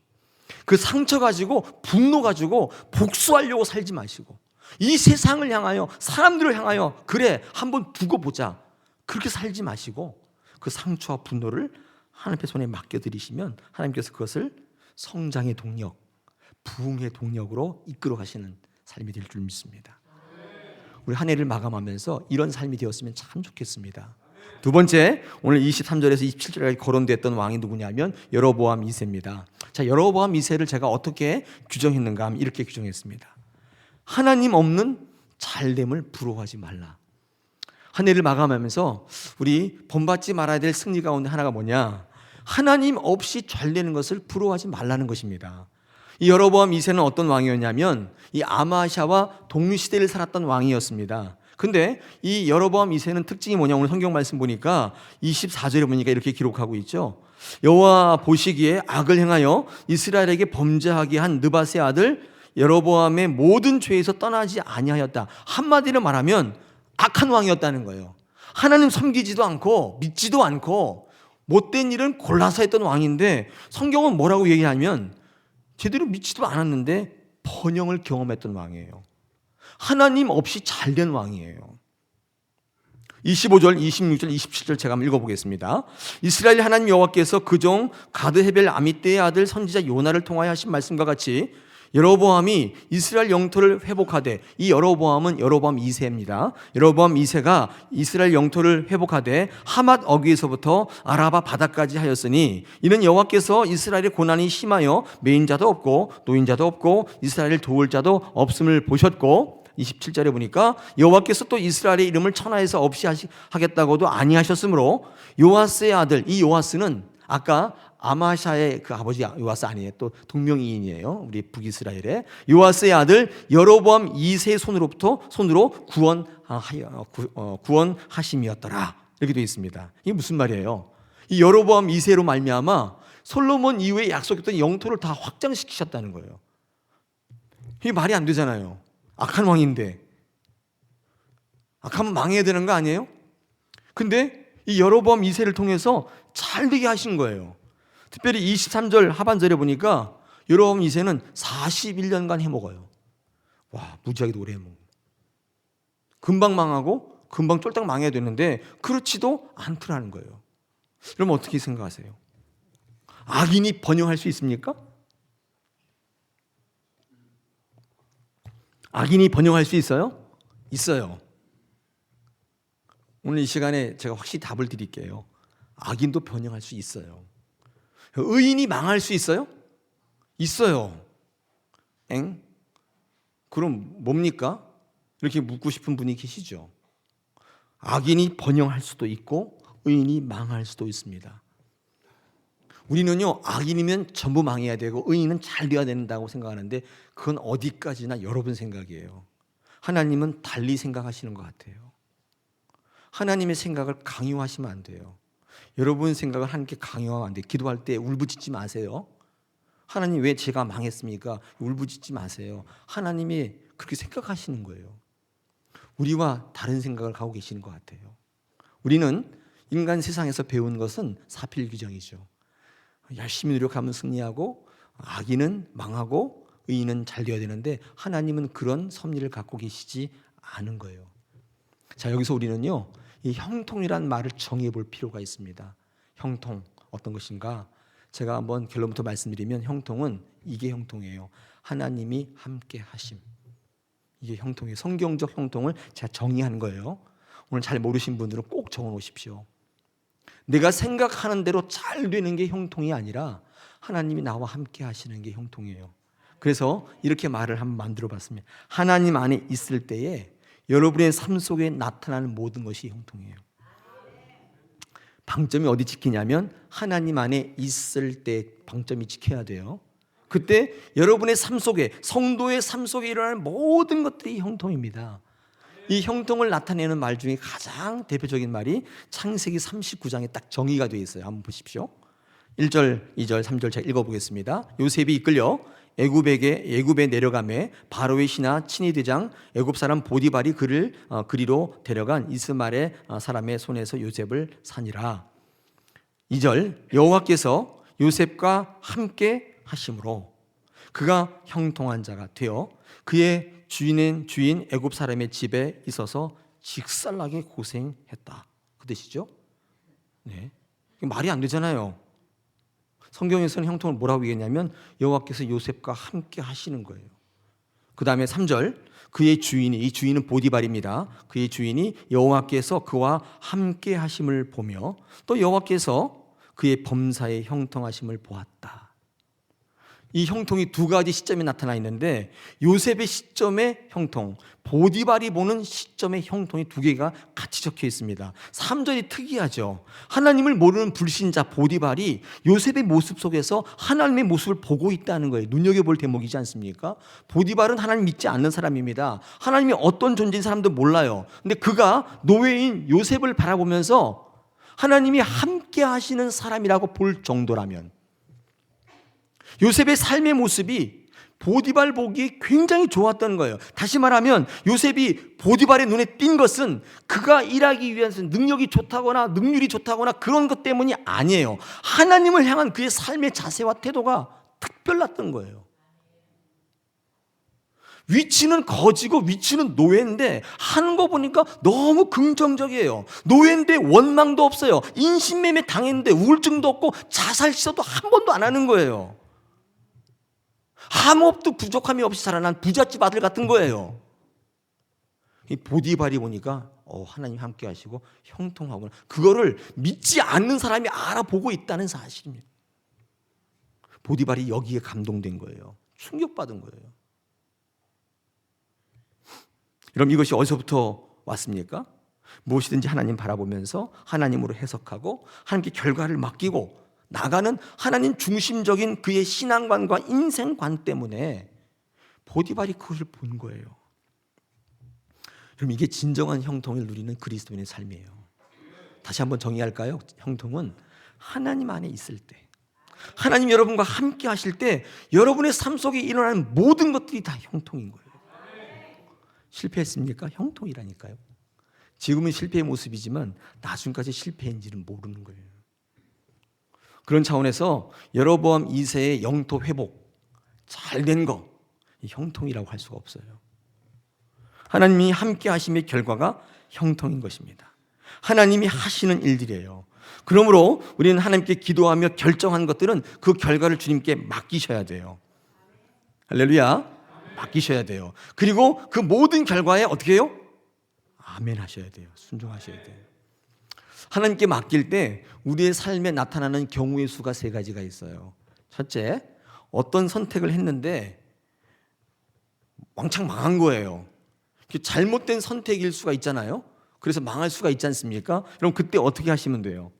그 상처 가지고 분노 가지고 복수하려고 살지 마시고, 이 세상을 향하여 사람들을 향하여 그래 한번 두고 보자 그렇게 살지 마시고, 그 상처와 분노를 하나님의 손에 맡겨드리시면 하나님께서 그것을 성장의 동력, 부흥의 동력으로 이끌어 가시는 삶이 될 줄 믿습니다. 우리 한 해를 마감하면서 이런 삶이 되었으면 참 좋겠습니다. 두 번째, 오늘 23절에서 27절까지 거론됐던 왕이 누구냐면 여로보암 2세입니다. 자, 여로보암 2세를 제가 어떻게 규정했는가 하면 이렇게 규정했습니다. 하나님 없는 잘됨을 부러워하지 말라. 한 해를 마감하면서 우리 본받지 말아야 될 승리 가운데 하나가 뭐냐? 하나님 없이 잘되는 것을 부러워하지 말라는 것입니다. 이 여로보암 2세는 어떤 왕이었냐면 이 아마샤와 동시대를 살았던 왕이었습니다. 근데 이 여로보암 2세는 특징이 뭐냐? 오늘 성경 말씀 보니까 24절에 보니까 이렇게 기록하고 있죠. 여호와 보시기에 악을 행하여 이스라엘에게 범죄하게 한 느밧의 아들 여로보암의 모든 죄에서 떠나지 아니하였다. 한마디로 말하면 악한 왕이었다는 거예요. 하나님 섬기지도 않고 믿지도 않고 못된 일은 골라서 했던 왕인데, 성경은 뭐라고 얘기하면 제대로 믿지도 않았는데 번영을 경험했던 왕이에요. 하나님 없이 잘된 왕이에요. 25절, 26절, 27절 제가 한번 읽어보겠습니다. 이스라엘 하나님 여호와께서 그 종 가드 헤벨 아미떼의 아들 선지자 요나를 통하여 하신 말씀과 같이 여로보암이 이스라엘 영토를 회복하되, 이 여로보암은 여로보암 2세입니다. 여로보암 2세가 이스라엘 영토를 회복하되 하맛 어귀에서부터 아라바 바다까지 하였으니 이는 여호와께서 이스라엘의 고난이 심하여 메인자도 없고 노인자도 없고 이스라엘을 도울 자도 없음을 보셨고, 27절에 보니까 여호와께서 또 이스라엘의 이름을 천하에서 없이 하겠다고도 아니하셨으므로 요아스의 아들, 이 요아스는 아까 아마샤의 그 아버지 요아스 아니에요. 또 동명이인이에요. 우리 북이스라엘의 요아스의 아들 여로보암 2세 손으로 구원하심이었더라. 이렇게 되어 있습니다. 이게 무슨 말이에요? 이 여로보암 2세로 말미암아 솔로몬 이후에 약속했던 영토를 다 확장시키셨다는 거예요. 이게 말이 안 되잖아요. 악한 왕인데. 악하면 망해야 되는 거 아니에요? 근데 이 여로보암 2세를 통해서 잘 되게 하신 거예요. 특별히 23절 하반절에 보니까 여로보암 2세는 41년간 해먹어요. 와, 무지하게도 오래 해먹어요. 금방 망하고 금방 쫄딱 망해야 되는데 그렇지도 않더라는 거예요. 그럼 어떻게 생각하세요? 악인이 번영할 수 있습니까? 악인이 번영할 수 있어요? 있어요. 오늘 이 시간에 제가 확실히 답을 드릴게요. 악인도 번영할 수 있어요. 의인이 망할 수 있어요? 있어요. 그럼 뭡니까? 이렇게 묻고 싶은 분이 계시죠. 악인이 번영할 수도 있고 의인이 망할 수도 있습니다. 우리는요, 악인이면 전부 망해야 되고 의인은 잘 돼야 된다고 생각하는데 그건 어디까지나 여러분 생각이에요. 하나님은 달리 생각하시는 것 같아요. 하나님의 생각을 강요하시면 안 돼요. 여러분 생각을 하나님께 강요하면 안 돼요. 기도할 때 울부짖지 마세요. 하나님 왜 제가 망했습니까? 울부짖지 마세요. 하나님이 그렇게 생각하시는 거예요. 우리와 다른 생각을 가고 계시는 것 같아요. 우리는 인간 세상에서 배운 것은 사필규정이죠. 열심히 노력하면 승리하고 악인은 망하고 의인은 잘 되어야 되는데 하나님은 그런 섭리를 갖고 계시지 않은 거예요. 자, 여기서 우리는요, 이 형통이란 말을 정의해 볼 필요가 있습니다. 형통 어떤 것인가? 제가 한번 결론부터 말씀드리면 형통은 이게 형통이에요. 하나님이 함께 하심. 이게 형통이에요. 성경적 형통을 제가 정의한 거예요. 오늘 잘 모르신 분들은 꼭 적어 놓으십시오. 내가 생각하는 대로 잘 되는 게 형통이 아니라 하나님이 나와 함께 하시는 게 형통이에요. 그래서 이렇게 말을 한번 만들어 봤습니다. 하나님 안에 있을 때에 여러분의 삶 속에 나타나는 모든 것이 형통이에요. 방점이 어디 찍히냐면 하나님 안에 있을 때 방점이 찍혀야 돼요. 그때 여러분의 삶 속에, 성도의 삶 속에 일어나는 모든 것들이 형통입니다. 이 형통을 나타내는 말 중에 가장 대표적인 말이 창세기 39장에 딱 정의가 되어 있어요. 한번 보십시오. 1절, 2절, 3절 제가 읽어보겠습니다. 요셉이 이끌려 애굽에 내려가매 바로의 신하 친위대장 애굽 사람 보디발이 그를 그리로 데려간 이스마엘 사람의 손에서 요셉을 사니라. 2절, 여호와께서 요셉과 함께 하심으로 그가 형통한 자가 되어 그의 주인 애굽 사람의 집에 있어서 직살나게 고생했다. 그 뜻이죠. 네, 말이 안 되잖아요. 성경에서는 형통을 뭐라고 얘기했냐면 여호와께서 요셉과 함께 하시는 거예요. 그 다음에 3절, 그의 주인이, 이 주인은 보디발입니다. 그의 주인이 여호와께서 그와 함께 하심을 보며 또 여호와께서 그의 범사의 형통하심을 보았다. 이 형통이 두 가지 시점에 나타나 있는데 요셉의 시점의 형통, 보디발이 보는 시점의 형통이 두 개가 같이 적혀 있습니다. 3절이 특이하죠. 하나님을 모르는 불신자 보디발이 요셉의 모습 속에서 하나님의 모습을 보고 있다는 거예요. 눈여겨볼 대목이지 않습니까? 보디발은 하나님 믿지 않는 사람입니다. 하나님이 어떤 존재인 사람도 몰라요. 근데 그가 노예인 요셉을 바라보면서 하나님이 함께 하시는 사람이라고 볼 정도라면 요셉의 삶의 모습이 보디발 보기 굉장히 좋았던 거예요. 다시 말하면 요셉이 보디발의 눈에 띈 것은 그가 일하기 위해서 능력이 좋다거나 능률이 좋다거나 그런 것 때문이 아니에요. 하나님을 향한 그의 삶의 자세와 태도가 특별했던 거예요. 위치는 거지고 위치는 노예인데 하는 거 보니까 너무 긍정적이에요. 노예인데 원망도 없어요. 인신매매 당했는데 우울증도 없고 자살 시도도 한 번도 안 하는 거예요. 아무것도 부족함이 없이 살아난 부잣집 아들 같은 거예요. 이 보디발이 보니까 하나님 함께 하시고 형통하구나. 그거를 믿지 않는 사람이 알아보고 있다는 사실입니다. 보디발이 여기에 감동된 거예요. 충격받은 거예요. 여러분, 이것이 어디서부터 왔습니까? 무엇이든지 하나님 바라보면서 하나님으로 해석하고 하나님께 결과를 맡기고 나가는 하나님 중심적인 그의 신앙관과 인생관 때문에 보디발이 그것을 본 거예요. 여러분, 이게 진정한 형통을 누리는 그리스도인의 삶이에요. 다시 한번 정의할까요? 형통은 하나님 안에 있을 때, 하나님 여러분과 함께 하실 때 여러분의 삶 속에 일어나는 모든 것들이 다 형통인 거예요. 실패했습니까? 형통이라니까요. 지금은 실패의 모습이지만 나중까지 실패인지는 모르는 거예요. 그런 차원에서 여로보암 2세의 영토 회복, 잘된 거, 형통이라고 할 수가 없어요. 하나님이 함께 하심의 결과가 형통인 것입니다. 하나님이 하시는 일들이에요. 그러므로 우리는 하나님께 기도하며 결정한 것들은 그 결과를 주님께 맡기셔야 돼요. 할렐루야. 맡기셔야 돼요. 그리고 그 모든 결과에 어떻게 해요? 아멘 하셔야 돼요. 순종하셔야 돼요. 하나님께 맡길 때 우리의 삶에 나타나는 경우의 수가 세 가지가 있어요. 첫째, 어떤 선택을 했는데 왕창 망한 거예요. 잘못된 선택일 수가 있잖아요. 그래서 망할 수가 있지 않습니까? 그럼 그때 어떻게 하시면 돼요?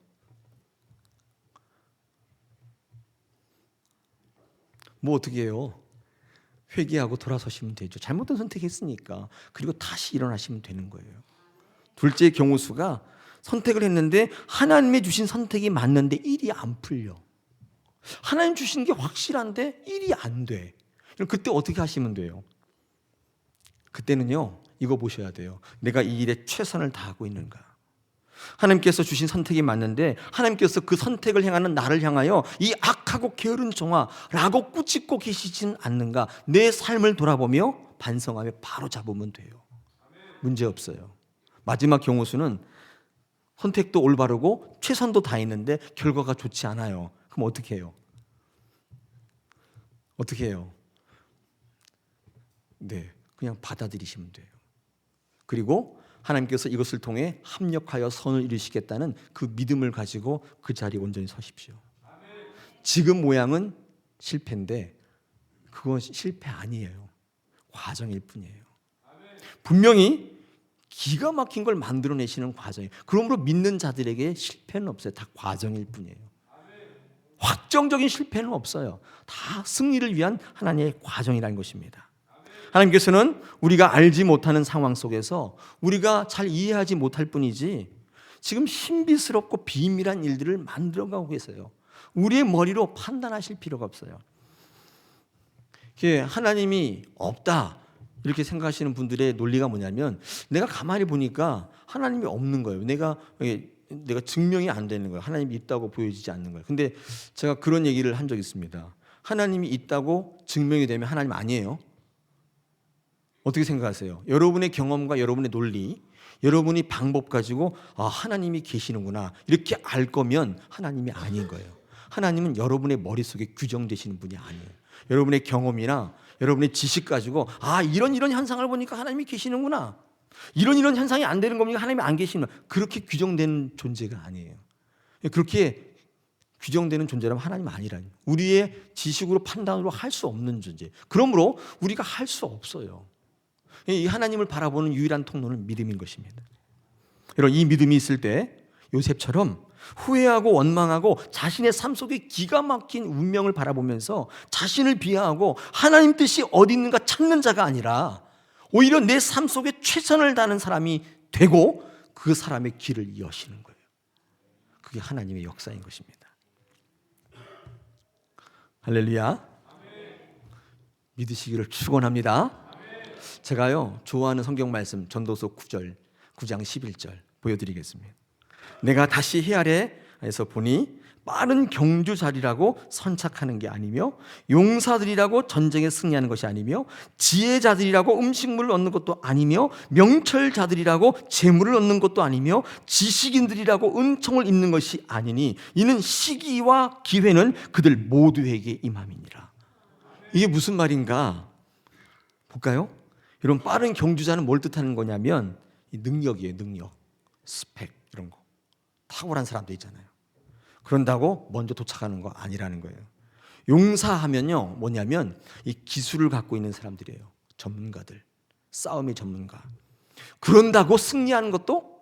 뭐 어떻게 해요? 회개하고 돌아서시면 되죠. 잘못된 선택했으니까. 그리고 다시 일어나시면 되는 거예요. 둘째 경우 수가 선택을 했는데 하나님이 주신 선택이 맞는데 일이 안 풀려. 하나님 주신 게 확실한데 일이 안 돼. 그럼 그때 어떻게 하시면 돼요? 그때는요, 이거 보셔야 돼요. 내가 이 일에 최선을 다하고 있는가? 하나님께서 주신 선택이 맞는데 하나님께서 그 선택을 행하는 나를 향하여 이 악하고 게으른 종아라고 꾸짖고 계시지는 않는가? 내 삶을 돌아보며 반성하며 바로 잡으면 돼요. 문제 없어요. 마지막 경우 수는 선택도 올바르고 최선도 다했는데 결과가 좋지 않아요. 그럼 어떻게 해요? 어떻게 해요? 네, 그냥 받아들이시면 돼요. 그리고 하나님께서 이것을 통해 합력하여 선을 이루시겠다는 그 믿음을 가지고 그 자리에 온전히 서십시오. 지금 모양은 실패인데 그건 실패 아니에요. 과정일 뿐이에요. 분명히 기가 막힌 걸 만들어내시는 과정이에요. 그러므로 믿는 자들에게 실패는 없어요. 다 과정일 뿐이에요. 확정적인 실패는 없어요. 다 승리를 위한 하나님의 과정이라는 것입니다. 하나님께서는 우리가 알지 못하는 상황 속에서 우리가 잘 이해하지 못할 뿐이지 지금 신비스럽고 비밀한 일들을 만들어가고 계세요. 우리의 머리로 판단하실 필요가 없어요. 하나님이 없다 이렇게 생각하시는 분들의 논리가 뭐냐면 내가 가만히 보니까 하나님이 없는 거예요. 내가 증명이 안 되는 거예요. 하나님이 있다고 보여지지 않는 거예요. 근데 제가 그런 얘기를 한 적이 있습니다. 하나님이 있다고 증명이 되면 하나님 아니에요. 어떻게 생각하세요? 여러분의 경험과 여러분의 논리, 여러분이 방법 가지고 하나님이 계시는구나 이렇게 알 거면 하나님이 아닌 거예요. 하나님은 여러분의 머릿속에 규정되시는 분이 아니에요. 여러분의 경험이나 여러분의 지식 가지고 이런 현상을 보니까 하나님이 계시는구나, 이런 현상이 안 되는 겁니까? 하나님이 안 계시는, 그렇게 규정되는 존재가 아니에요. 그렇게 규정되는 존재라면 하나님 아니라니. 우리의 지식으로 판단으로 할 수 없는 존재. 그러므로 우리가 할 수 없어요. 이 하나님을 바라보는 유일한 통로는 믿음인 것입니다. 여러분, 이 믿음이 있을 때 요셉처럼 후회하고 원망하고 자신의 삶 속에 기가 막힌 운명을 바라보면서 자신을 비하하고 하나님 뜻이 어디 있는가 찾는 자가 아니라 오히려 내 삶 속에 최선을 다하는 사람이 되고 그 사람의 길을 여시는 거예요. 그게 하나님의 역사인 것입니다. 할렐루야. 믿으시기를 축원합니다. 제가요 좋아하는 성경 말씀 전도서 9장 11절 보여드리겠습니다. 내가 다시 헤아려서 보니 빠른 경주자리라고 선착하는 게 아니며 용사들이라고 전쟁에 승리하는 것이 아니며 지혜자들이라고 음식물을 얻는 것도 아니며 명철자들이라고 재물을 얻는 것도 아니며 지식인들이라고 은총을 입는 것이 아니니 이는 시기와 기회는 그들 모두에게 임함이니라. 이게 무슨 말인가 볼까요? 여러분, 빠른 경주자는 뭘 뜻하는 거냐면 이 능력이에요. 능력, 스펙 이런 거. 탁월한 사람도 있잖아요. 그런다고 먼저 도착하는 거 아니라는 거예요. 용사하면요 뭐냐면 이 기술을 갖고 있는 사람들이에요. 전문가들, 싸움의 전문가. 그런다고 승리하는 것도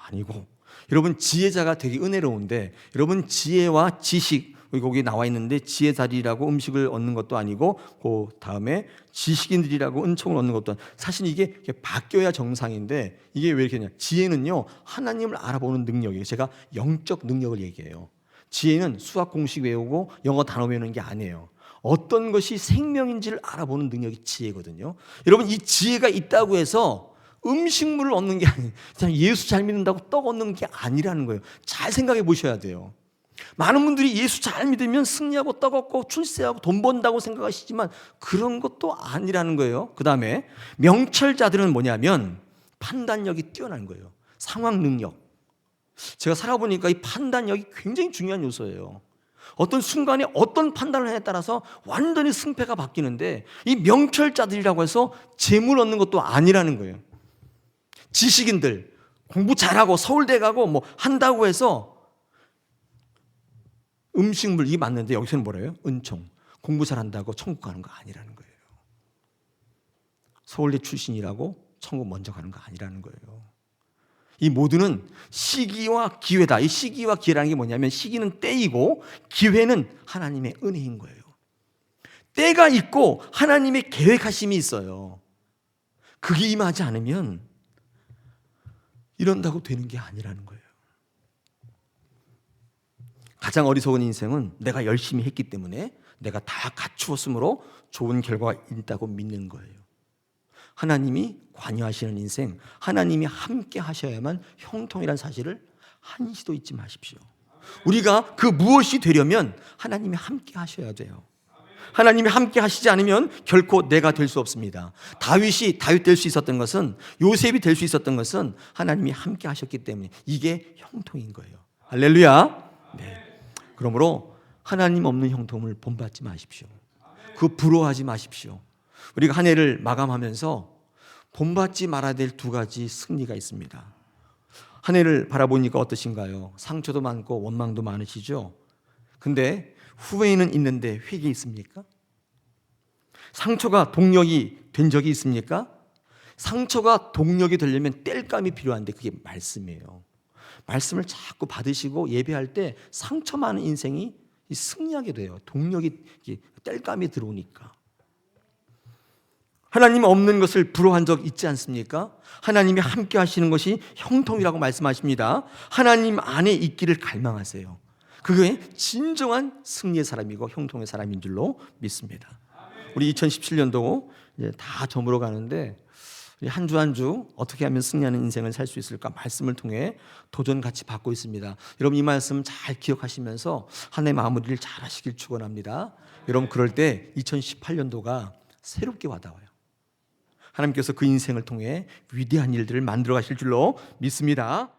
아니고, 여러분 지혜자가 되게 은혜로운데, 여러분 지혜와 지식, 거기 나와 있는데 지혜자리라고 음식을 얻는 것도 아니고, 그 다음에 지식인들이라고 은총을 얻는 것도 아니고, 사실 이게 바뀌어야 정상인데, 이게 왜 이렇게 냐, 지혜는요 하나님을 알아보는 능력이에요. 제가 영적 능력을 얘기해요. 지혜는 수학 공식 외우고 영어 단어 외우는 게 아니에요. 어떤 것이 생명인지를 알아보는 능력이 지혜거든요. 여러분 이 지혜가 있다고 해서 음식물을 얻는 게 아니에요. 그냥 예수 잘 믿는다고 떡 얻는 게 아니라는 거예요. 잘 생각해 보셔야 돼요. 많은 분들이 예수 잘 믿으면 승리하고 떡 얻고 출세하고 돈 번다고 생각하시지만 그런 것도 아니라는 거예요. 그 다음에 명철자들은 뭐냐면 판단력이 뛰어난 거예요. 상황 능력. 제가 살아보니까 이 판단력이 굉장히 중요한 요소예요. 어떤 순간에 어떤 판단을 하냐에 따라서 완전히 승패가 바뀌는데, 이 명철자들이라고 해서 재물 얻는 것도 아니라는 거예요. 지식인들 공부 잘하고 서울대 가고 뭐 한다고 해서 음식물 이게 맞는데, 여기서는 뭐래요? 은총. 공부 잘한다고 천국 가는 거 아니라는 거예요. 서울대 출신이라고 천국 먼저 가는 거 아니라는 거예요. 이 모두는 시기와 기회다. 이 시기와 기회라는 게 뭐냐면, 시기는 때이고 기회는 하나님의 은혜인 거예요. 때가 있고 하나님의 계획하심이 있어요. 그게 임하지 않으면 이런다고 되는 게 아니라는 거예요. 가장 어리석은 인생은 내가 열심히 했기 때문에 내가 다 갖추었으므로 좋은 결과가 있다고 믿는 거예요. 하나님이 관여하시는 인생, 하나님이 함께 하셔야만 형통이라는 사실을 한시도 잊지 마십시오. 우리가 그 무엇이 되려면 하나님이 함께 하셔야 돼요. 하나님이 함께 하시지 않으면 결코 내가 될 수 없습니다. 다윗이 다윗 될 수 있었던 것은, 요셉이 될 수 있었던 것은 하나님이 함께 하셨기 때문에 이게 형통인 거예요. 할렐루야. 네. 그러므로 하나님 없는 형통을 본받지 마십시오. 그거 부러워하지 마십시오. 우리가 한 해를 마감하면서 본받지 말아야 될 두 가지 승리가 있습니다. 한 해를 바라보니까 어떠신가요? 상처도 많고 원망도 많으시죠? 근데 후회는 있는데 회개 있습니까? 상처가 동력이 된 적이 있습니까? 상처가 동력이 되려면 땔감이 필요한데 그게 말씀이에요. 말씀을 자꾸 받으시고 예배할 때 상처 많은 인생이 승리하게 돼요. 동력이, 땔감이 들어오니까. 하나님 없는 것을 부러워한 적 있지 않습니까? 하나님이 함께 하시는 것이 형통이라고 말씀하십니다. 하나님 안에 있기를 갈망하세요. 그게 진정한 승리의 사람이고 형통의 사람인 줄로 믿습니다. 우리 2017년도 이제 다 저물어 가는데, 한 주 한 주 어떻게 하면 승리하는 인생을 살 수 있을까 말씀을 통해 도전 같이 받고 있습니다. 여러분 이 말씀 잘 기억하시면서 한 해 마무리를 잘 하시길 축원합니다. 여러분 그럴 때 2018년도가 새롭게 와닿아요. 하나님께서 그 인생을 통해 위대한 일들을 만들어 가실 줄로 믿습니다.